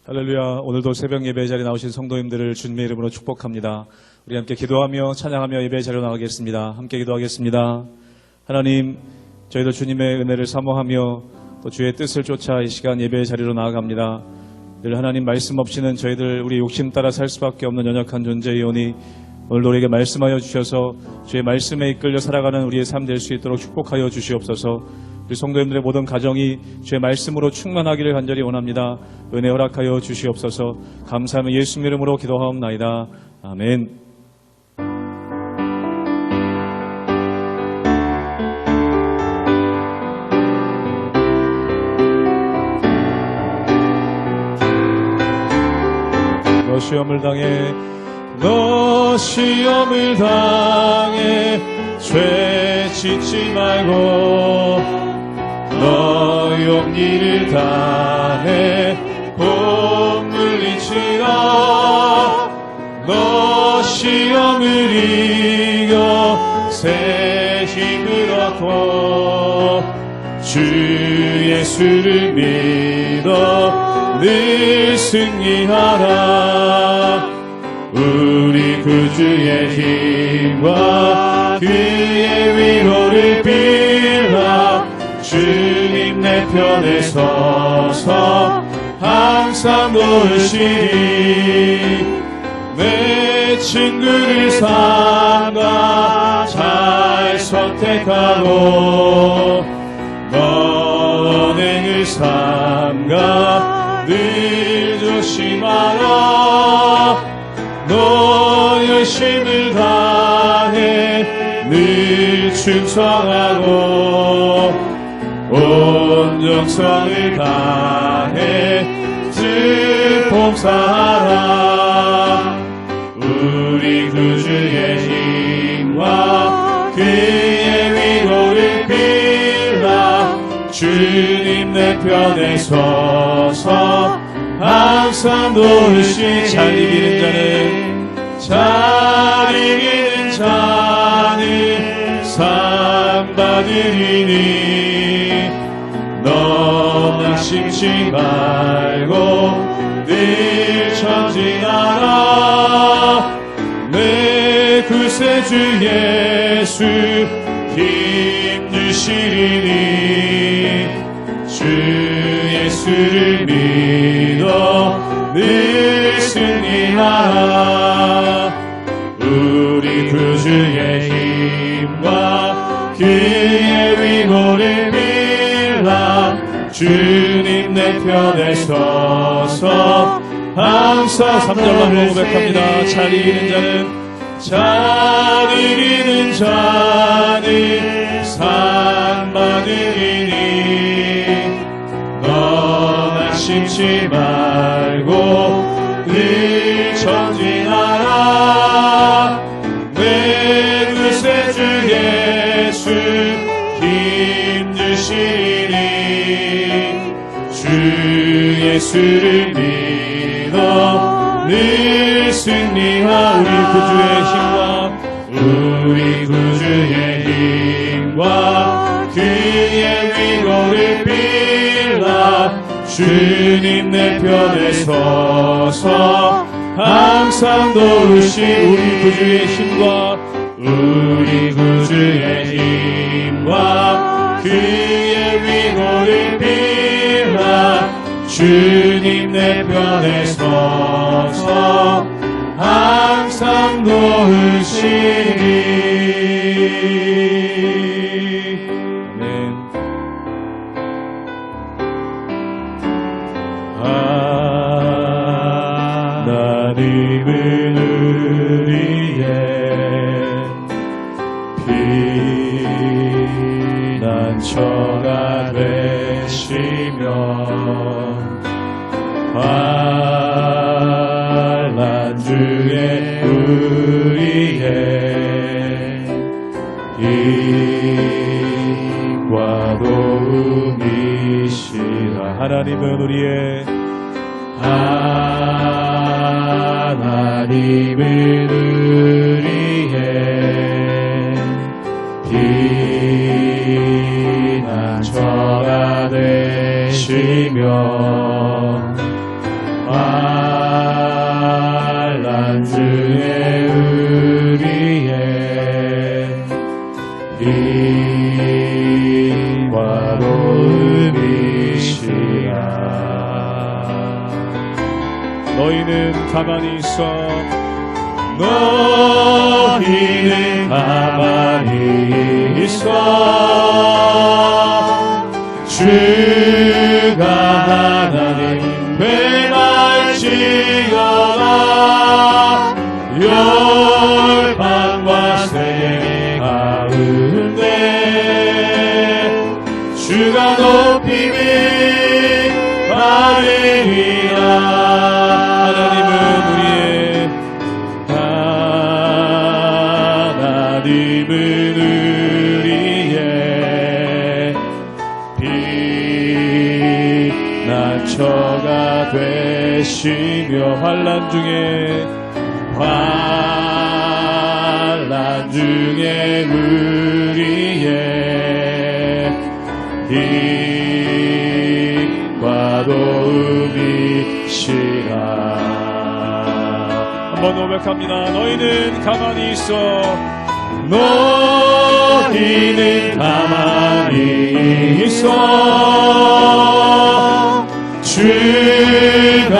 할렐루야. 오늘도 새벽 예배 자리에 나오신 성도님들을 주님의 이름으로 축복합니다. 우리 함께 기도하며 찬양하며 예배 자리로 나가겠습니다. 함께 기도하겠습니다. 하나님, 저희도 주님의 은혜를 사모하며 또 주의 뜻을 쫓아 이 시간 예배 자리로 나아갑니다. 늘 하나님 말씀 없이는 저희들 우리 욕심 따라 살 수밖에 없는 연약한 존재이오니 오늘도 우리에게 말씀하여 주셔서 주의 말씀에 이끌려 살아가는 우리의 삶 될 수 있도록 축복하여 주시옵소서. 우리 성도님들의 모든 가정이 주의 말씀으로 충만하기를 간절히 원합니다. 은혜 허락하여 주시옵소서. 감사하며 예수님 이름으로 기도하옵나이다. 아멘. 너 시험을 당해 죄 짓지 말고 너 용기를 다해 곧 물리치라. 너 시험을 이겨 새 힘을 얻고 주 예수를 믿어 늘 승리하라. 우리 구주의 힘과 그의 위로를 빌라. 주님 내 편에 서서 항상 도우시리. 내 친구를 삼가 잘 선택하고 언행을 삼가 늘 조심하라. 너 열심을 다해 늘 충성하고 온 정성을 다해 주 봉사하라. 우리 구주의 힘과 그의 위로를 빌라. 주님 내 편에 서서 항상 도우시니 잘 이기는 자는 상 받으리니. 너 낙심치 말고 늘 전진하라. 내 구세주 예수 힘주시리니. 주 예수를 믿어 늘 승리하라. 우리 구주의 힘과 그의 위로를 빌라. 주님 내 편에 서서 항상 3절로 고백합니다. 잘 이기는 자는 상 받으리니. 너 낙심치 말고 늘 전진하라. 내 구세주 예수 힘주시니. 주 예수를 믿어 늘 승리하. 우리 구주의 힘과 그의 위로를 빌라. 주님 내 편에 서서 항상 도우시. 우리 구주의 힘과 그의 위로를 빌라. 주님 내 편에 서서 항상 도우시리. 아멘. 하나님은 우리의 피난처가 되시며 환난 중에 우리의 힘과 도움이시라. 하나님은 우리의 가만히 있어 너희는 가만히 있어 주가 하나님 행할지어다 열방과 세계 가운데 주가 높임을 받으리라 하나님은 우리의 빛나처가 되시며 환난 중에 우리의 힘과 도움이시라. 한번 고백합니다. 너희는 가만히 있어 너희는 가만히 있어 주가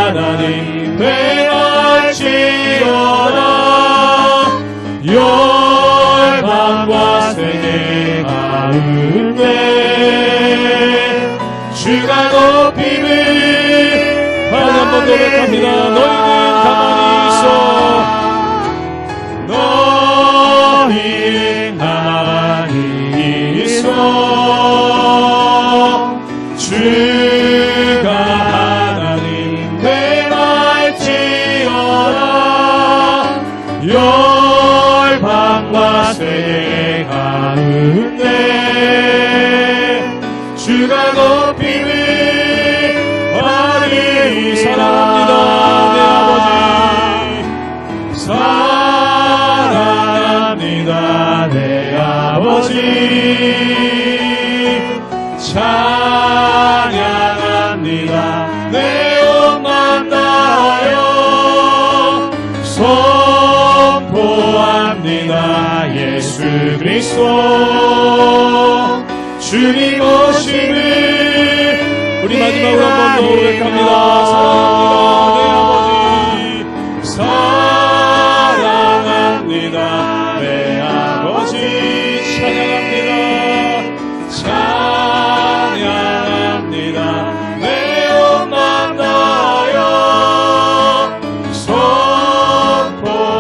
하나님 행할지어다 열방과 세계 가운데 주가 높임을 다시 한번 고백합니다. 너희는 가만히 있어 너희는 가만히 있어 주가 하나님 행할지어다 열방과 세계 가운데 주가 높임을 받으리 사랑합니다 내 아버지 사랑합니다 내 아버지 찬양합니다 내 영광 다하여 선포합니다 예수 그리스도 주님 오심을 우리 마지막으로 한 번 더 고백합니다. 사랑합니다 내 아버지 사랑합니다 내 아버지 찬양합니다 찬양합니다 내 영광 다하여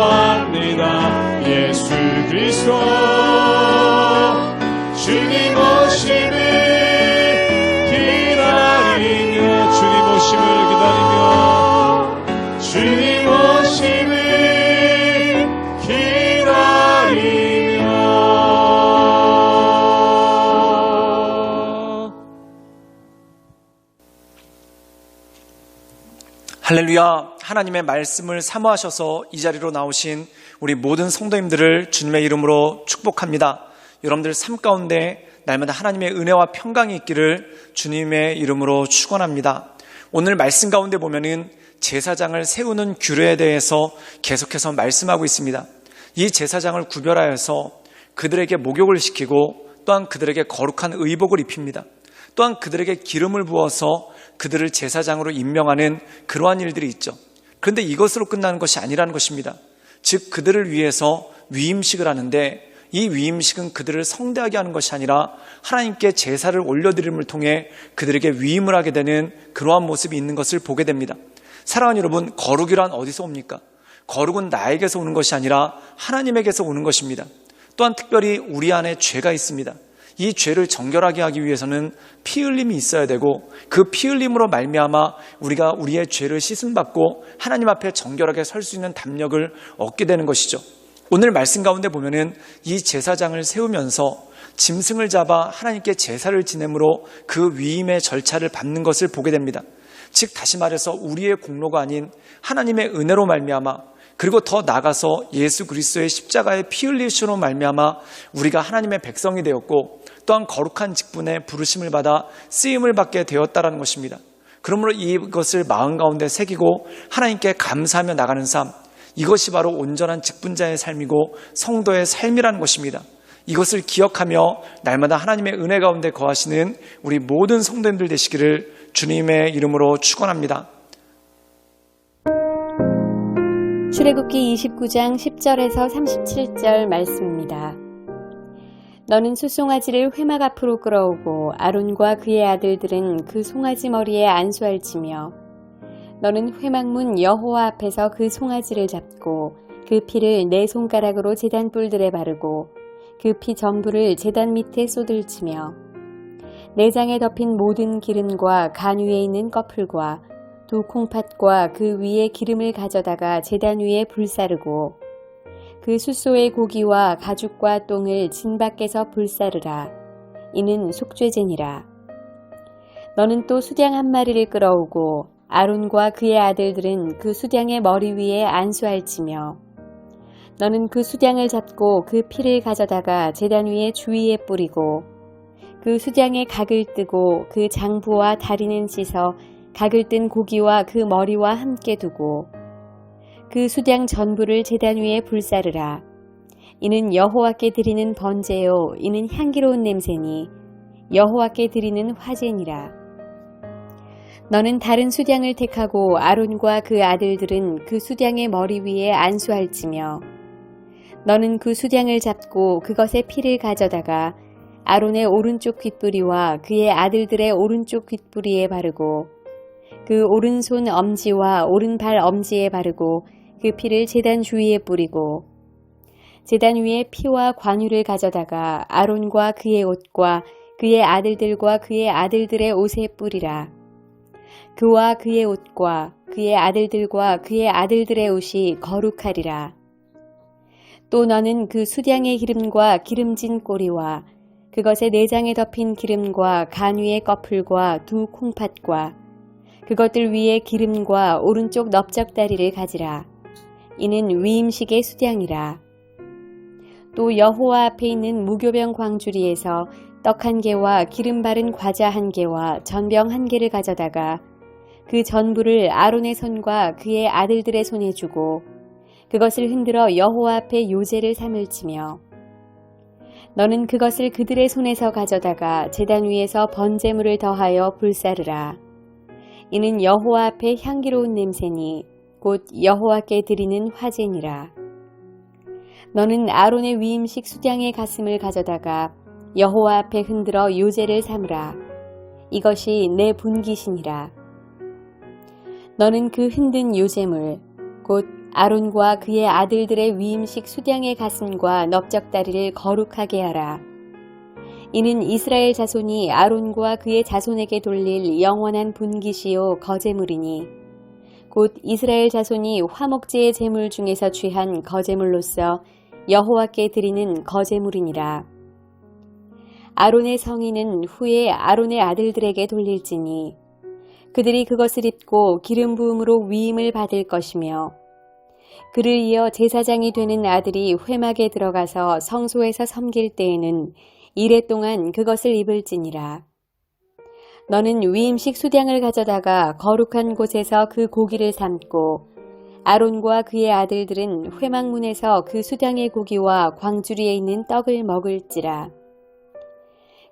선포합니다 예수 그리스도 주님 오심을 기다리며 주님 오심을 기다리며 주님 오심을 기다리며 할렐루야. 하나님의 말씀을 사모하셔서 이 자리로 나오신 우리 모든 성도님들을 주님의 이름으로 축복합니다. 여러분들 삶 가운데 날마다 하나님의 은혜와 평강이 있기를 주님의 이름으로 축원합니다. 오늘 말씀 가운데 보면은 제사장을 세우는 규례에 대해서 계속해서 말씀하고 있습니다. 이 제사장을 구별하여서 그들에게 목욕을 시키고 또한 그들에게 거룩한 의복을 입힙니다. 또한 그들에게 기름을 부어서 그들을 제사장으로 임명하는 그러한 일들이 있죠. 그런데 이것으로 끝나는 것이 아니라는 것입니다. 즉 그들을 위해서 위임식을 하는데 이 위임식은 그들을 성대하게 하는 것이 아니라 하나님께 제사를 올려드림을 통해 그들에게 위임을 하게 되는 그러한 모습이 있는 것을 보게 됩니다. 사랑하는 여러분, 거룩이란 어디서 옵니까? 거룩은 나에게서 오는 것이 아니라 하나님에게서 오는 것입니다. 또한 특별히 우리 안에 죄가 있습니다. 이 죄를 정결하게 하기 위해서는 피 흘림이 있어야 되고 그 피 흘림으로 말미암아 우리가 우리의 죄를 씻음받고 하나님 앞에 정결하게 설 수 있는 담력을 얻게 되는 것이죠. 오늘 말씀 가운데 보면은 이 제사장을 세우면서 짐승을 잡아 하나님께 제사를 지내므로 그 위임의 절차를 밟는 것을 보게 됩니다. 즉 다시 말해서 우리의 공로가 아닌 하나님의 은혜로 말미암아 그리고 더 나아가서 예수 그리스도의 십자가의 피 흘리심으로 말미암아 우리가 하나님의 백성이 되었고 또한 거룩한 직분에 부르심을 받아 쓰임을 받게 되었다는 것입니다. 그러므로 이것을 마음 가운데 새기고 하나님께 감사하며 나가는 삶, 이것이 바로 온전한 직분자의 삶이고 성도의 삶이라는 것입니다. 이것을 기억하며 날마다 하나님의 은혜 가운데 거하시는 우리 모든 성도님들 되시기를 주님의 이름으로 축원합니다. 출애굽기 29장 10절에서 37절 말씀입니다. 너는 숫송아지를 회막 앞으로 끌어오고 아론과 그의 아들들은 그 송아지 머리에 안수할지며 너는 회막문 여호와 앞에서 그 송아지를 잡고 그 피를 네 손가락으로 제단 뿔들에 바르고 그 피 전부를 제단 밑에 쏟을치며 내장에 덮인 모든 기름과 간 위에 있는 꺼풀과 두 콩팥과 그 위에 기름을 가져다가 제단 위에 불사르고 그 숫소의 고기와 가죽과 똥을 진 밖에서 불사르라. 이는 속죄제니라. 너는 또 수량 한 마리를 끌어오고 아론과 그의 아들들은 그 수량의 머리 위에 안수할지며 너는 그 수량을 잡고 그 피를 가져다가 제단 위에 주위에 뿌리고 그 수량의 각을 뜨고 그 장부와 다리는 씻어 각을 뜬 고기와 그 머리와 함께 두고 그 수량 전부를 제단 위에 불사르라. 이는 여호와께 드리는 번제요 이는 향기로운 냄새니 여호와께 드리는 화제니라. 너는 다른 수량을 택하고 아론과 그 아들들은 그 수량의 머리 위에 안수할지며 너는 그 수량을 잡고 그것의 피를 가져다가 아론의 오른쪽 귓부리와 그의 아들들의 오른쪽 귓부리에 바르고 그 오른손 엄지와 오른발 엄지에 바르고 그 피를 제단 주위에 뿌리고 제단 위에 피와 관유를 가져다가 아론과 그의 옷과 그의 아들들과 그의 아들들의 옷에 뿌리라. 그와 그의 옷과 그의 아들들과 그의 아들들의 옷이 거룩하리라. 또 너는 그 수량의 기름과 기름진 꼬리와 그것의 내장에 덮인 기름과 간 위의 꺼풀과 두 콩팥과 그것들 위에 기름과 오른쪽 넓적다리를 가지라. 이는 위임식의 수량이라. 또 여호와 앞에 있는 무교병 광주리에서 떡 한 개와 기름 바른 과자 한 개와 전병 한 개를 가져다가 그 전부를 아론의 손과 그의 아들들의 손에 주고 그것을 흔들어 여호와 앞에 요제를 삼을지며 너는 그것을 그들의 손에서 가져다가 제단 위에서 번제물을 더하여 불사르라. 이는 여호와 앞에 향기로운 냄새니 곧 여호와께 드리는 화제니라. 너는 아론의 위임식 수량의 가슴을 가져다가 여호와 앞에 흔들어 요제를 삼으라. 이것이 내 분깃이니라. 너는 그 흔든 요제물 곧 아론과 그의 아들들의 위임식 수량의 가슴과 넓적다리를 거룩하게 하라. 이는 이스라엘 자손이 아론과 그의 자손에게 돌릴 영원한 분깃이요 거제물이니 곧 이스라엘 자손이 화목제의 제물 중에서 취한 거제물로서 여호와께 드리는 거제물이니라. 아론의 성인은 후에 아론의 아들들에게 돌릴지니 그들이 그것을 입고 기름 부음으로 위임을 받을 것이며 그를 이어 제사장이 되는 아들이 회막에 들어가서 성소에서 섬길 때에는 이레 동안 그것을 입을지니라. 너는 위임식 수량을 가져다가 거룩한 곳에서 그 고기를 삶고 아론과 그의 아들들은 회막문에서 그 수량의 고기와 광주리에 있는 떡을 먹을지라.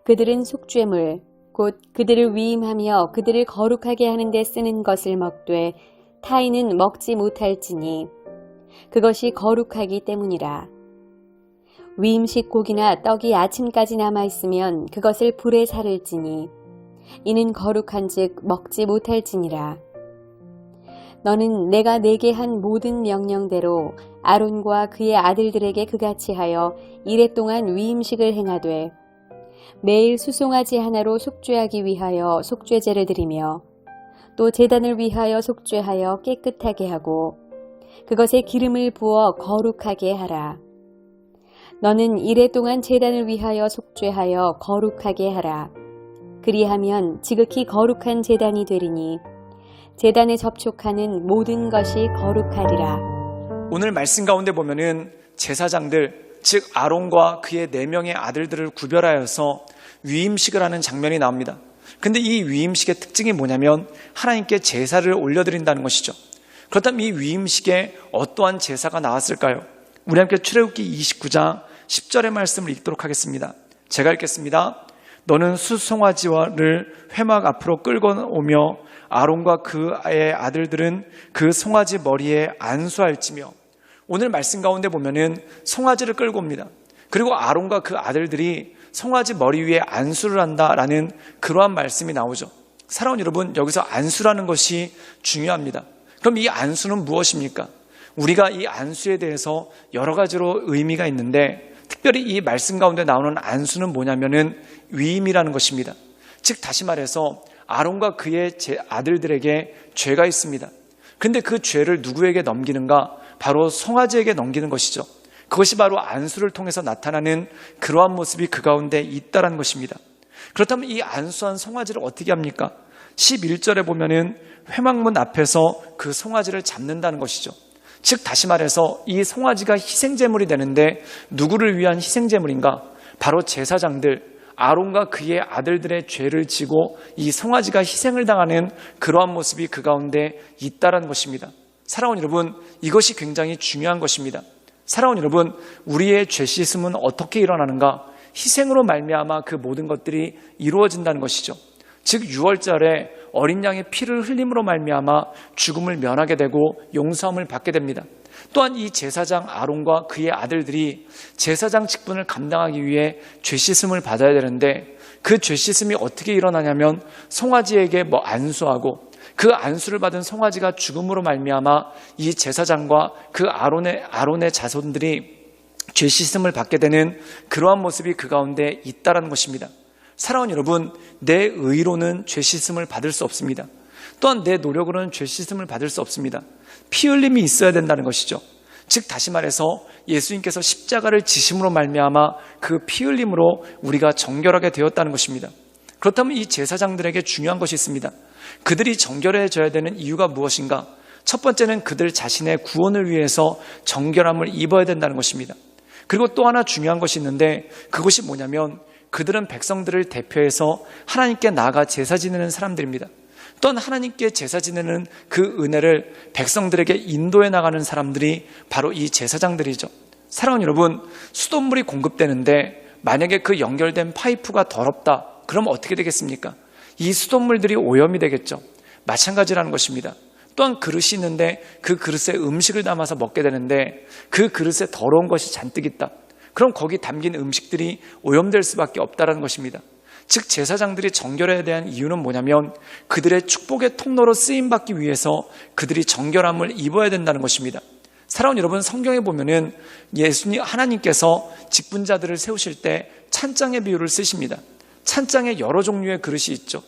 그들은 속죄물 곧 그들을 위임하며 그들을 거룩하게 하는 데 쓰는 것을 먹되 타인은 먹지 못할지니 그것이 거룩하기 때문이라. 위임식 고기나 떡이 아침까지 남아있으면 그것을 불에 사를지니 이는 거룩한즉 먹지 못할지니라. 너는 내가 내게 한 모든 명령대로 아론과 그의 아들들에게 그같이 하여 이레 동안 위임식을 행하되 매일 수송아지 하나로 속죄하기 위하여 속죄제를 드리며 또 제단을 위하여 속죄하여 깨끗하게 하고 그것에 기름을 부어 거룩하게 하라. 너는 이레 동안 제단을 위하여 속죄하여 거룩하게 하라. 그리하면 지극히 거룩한 제단이 되리니 제단에 접촉하는 모든 것이 거룩하리라. 오늘 말씀 가운데 보면은 제사장들, 즉 아론과 그의 4명의 아들들을 구별하여서 위임식을 하는 장면이 나옵니다. 근데 이 위임식의 특징이 뭐냐면 하나님께 제사를 올려드린다는 것이죠. 그렇다면 이 위임식에 어떠한 제사가 나왔을까요? 우리 함께 출애굽기 29장 10절의 말씀을 읽도록 하겠습니다. 제가 읽겠습니다. 너는 수송아지를 회막 앞으로 끌고 오며 아론과 그의 아들들은 그 송아지 머리에 안수할지며. 오늘 말씀 가운데 보면은 송아지를 끌고 옵니다. 그리고 아론과 그 아들들이 송아지 머리 위에 안수를 한다라는 그러한 말씀이 나오죠. 사랑하는 여러분, 여기서 안수라는 것이 중요합니다. 그럼 이 안수는 무엇입니까? 우리가 이 안수에 대해서 여러 가지로 의미가 있는데, 특별히 이 말씀 가운데 나오는 안수는 뭐냐면은 위임이라는 것입니다. 즉 다시 말해서 아론과 그의 아들들에게 죄가 있습니다. 그런데 그 죄를 누구에게 넘기는가? 바로 송아지에게 넘기는 것이죠. 그것이 바로 안수를 통해서 나타나는 그러한 모습이 그 가운데 있다는 것입니다. 그렇다면 이 안수한 송아지를 어떻게 합니까? 11절에 보면은 회막문 앞에서 그 송아지를 잡는다는 것이죠. 즉 다시 말해서 이 송아지가 희생제물이 되는데 누구를 위한 희생제물인가? 바로 제사장들, 아론과 그의 아들들의 죄를 지고 이 송아지가 희생을 당하는 그러한 모습이 그 가운데 있다는 것입니다. 사랑하는 여러분, 이것이 굉장히 중요한 것입니다. 사랑하는 여러분, 우리의 죄 씻음은 어떻게 일어나는가? 희생으로 말미암아 그 모든 것들이 이루어진다는 것이죠. 즉 6월절에 어린 양의 피를 흘림으로 말미암아 죽음을 면하게 되고 용서함을 받게 됩니다. 또한 이 제사장 아론과 그의 아들들이 제사장 직분을 감당하기 위해 죄 씻음을 받아야 되는데, 그 죄 씻음이 어떻게 일어나냐면 송아지에게 안수하고, 그 안수를 받은 송아지가 죽음으로 말미암아 이 제사장과 그 아론의 자손들이 죄 씻음을 받게 되는 그러한 모습이 그 가운데 있다는 것입니다. 사랑하는 여러분, 내 의로는 죄 씻음을 받을 수 없습니다. 또한 내 노력으로는 죄 씻음을 받을 수 없습니다. 피 흘림이 있어야 된다는 것이죠. 즉 다시 말해서 예수님께서 십자가를 지심으로 말미암아 그 피 흘림으로 우리가 정결하게 되었다는 것입니다. 그렇다면 이 제사장들에게 중요한 것이 있습니다. 그들이 정결해져야 되는 이유가 무엇인가? 첫 번째는 그들 자신의 구원을 위해서 정결함을 입어야 된다는 것입니다. 그리고 또 하나 중요한 것이 있는데, 그것이 뭐냐면 그들은 백성들을 대표해서 하나님께 나아가 제사 지내는 사람들입니다. 또한 하나님께 제사 지내는 그 은혜를 백성들에게 인도해 나가는 사람들이 바로 이 제사장들이죠. 사랑하는 여러분, 수돗물이 공급되는데 만약에 그 연결된 파이프가 더럽다, 그럼 어떻게 되겠습니까? 이 수돗물들이 오염이 되겠죠. 마찬가지라는 것입니다. 또한 그릇이 있는데 그 그릇에 음식을 담아서 먹게 되는데 그 그릇에 더러운 것이 잔뜩 있다. 그럼 거기 담긴 음식들이 오염될 수밖에 없다는 것입니다. 즉 제사장들이 정결해야 대한 이유는 뭐냐면 그들의 축복의 통로로 쓰임받기 위해서 그들이 정결함을 입어야 된다는 것입니다. 사랑하는 여러분, 성경에 보면은 예수님 하나님께서 직분자들을 세우실 때 찬장의 비유를 쓰십니다. 찬장에 여러 종류의 그릇이 있죠.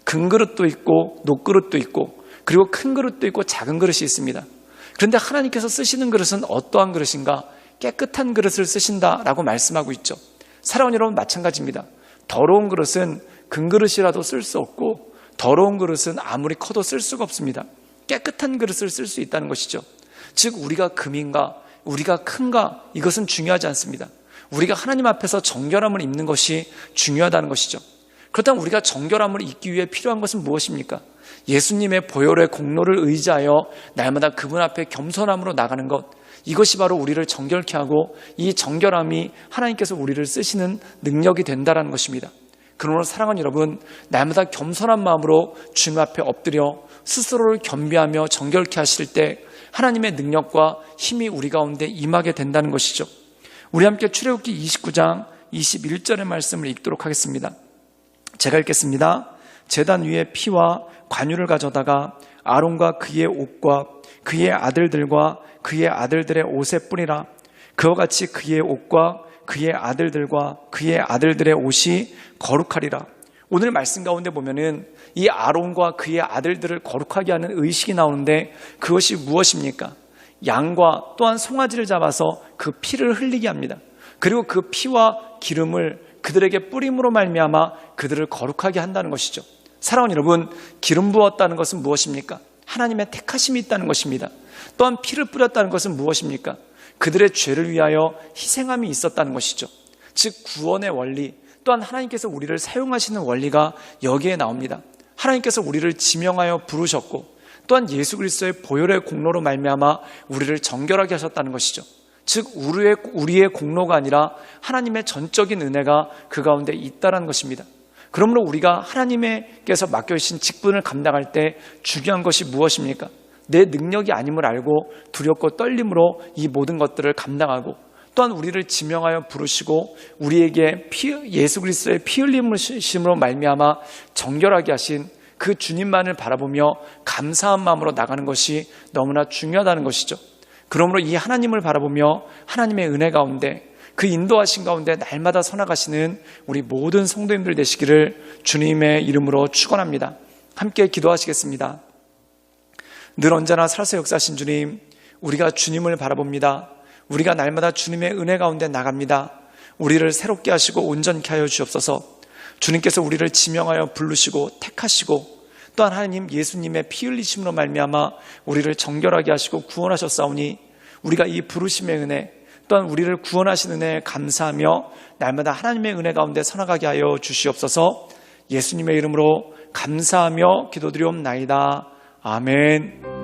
금그릇도 있고 녹그릇도 있고 그리고 큰 그릇도 있고 작은 그릇이 있습니다. 그런데 하나님께서 쓰시는 그릇은 어떠한 그릇인가? 깨끗한 그릇을 쓰신다라고 말씀하고 있죠. 사랑하는 여러분, 마찬가지입니다. 더러운 그릇은 금그릇이라도 쓸 수 없고 더러운 그릇은 아무리 커도 쓸 수가 없습니다. 깨끗한 그릇을 쓸 수 있다는 것이죠. 즉 우리가 금인가 우리가 큰가 이것은 중요하지 않습니다. 우리가 하나님 앞에서 정결함을 입는 것이 중요하다는 것이죠. 그렇다면 우리가 정결함을 입기 위해 필요한 것은 무엇입니까? 예수님의 보혈의 공로를 의지하여 날마다 그분 앞에 겸손함으로 나가는 것, 이것이 바로 우리를 정결케 하고 이 정결함이 하나님께서 우리를 쓰시는 능력이 된다는 것입니다. 그러므로 사랑하는 여러분, 날마다 겸손한 마음으로 주님 앞에 엎드려 스스로를 겸비하며 정결케 하실 때 하나님의 능력과 힘이 우리 가운데 임하게 된다는 것이죠. 우리 함께 출애굽기 29장 21절의 말씀을 읽도록 하겠습니다. 제가 읽겠습니다. 제단 위에 피와 관유를 가져다가 아론과 그의 옷과 그의 아들들과 그의 아들들의 옷에 뿌리라. 그와 같이 그의 옷과 그의 아들들과 그의 아들들의 옷이 거룩하리라. 오늘 말씀 가운데 보면은 이 아론과 그의 아들들을 거룩하게 하는 의식이 나오는데 그것이 무엇입니까? 양과 또한 송아지를 잡아서 그 피를 흘리게 합니다. 그리고 그 피와 기름을 그들에게 뿌림으로 말미암아 그들을 거룩하게 한다는 것이죠. 사랑하는 여러분, 기름 부었다는 것은 무엇입니까? 하나님의 택하심이 있다는 것입니다. 또한 피를 뿌렸다는 것은 무엇입니까? 그들의 죄를 위하여 희생함이 있었다는 것이죠. 즉 구원의 원리, 또한 하나님께서 우리를 사용하시는 원리가 여기에 나옵니다. 하나님께서 우리를 지명하여 부르셨고 또한 예수 그리스도의 보혈의 공로로 말미암아 우리를 정결하게 하셨다는 것이죠. 즉 우리의 공로가 아니라 하나님의 전적인 은혜가 그 가운데 있다는 것입니다. 그러므로 우리가 하나님께서 맡겨주신 직분을 감당할 때 중요한 것이 무엇입니까? 내 능력이 아님을 알고 두렵고 떨림으로 이 모든 것들을 감당하고, 또한 우리를 지명하여 부르시고 우리에게 예수 그리스도의 피 흘림으로 말미암아 정결하게 하신 그 주님만을 바라보며 감사한 마음으로 나가는 것이 너무나 중요하다는 것이죠. 그러므로 이 하나님을 바라보며 하나님의 은혜 가운데, 그 인도하신 가운데 날마다 서나가시는 우리 모든 성도님들 되시기를 주님의 이름으로 축원합니다. 함께 기도하시겠습니다. 늘 언제나 살아서 역사하신 주님, 우리가 주님을 바라봅니다. 우리가 날마다 주님의 은혜 가운데 나갑니다. 우리를 새롭게 하시고 온전케 하여 주옵소서. 주님께서 우리를 지명하여 부르시고 택하시고, 또한 하나님 예수님의 피 흘리심으로 말미암아 우리를 정결하게 하시고 구원하셨사오니, 우리가 이 부르심의 은혜, 또한 우리를 구원하신 은혜에 감사하며 날마다 하나님의 은혜 가운데 서나가게 하여 주시옵소서. 예수님의 이름으로 감사하며 기도드리옵나이다. 아멘.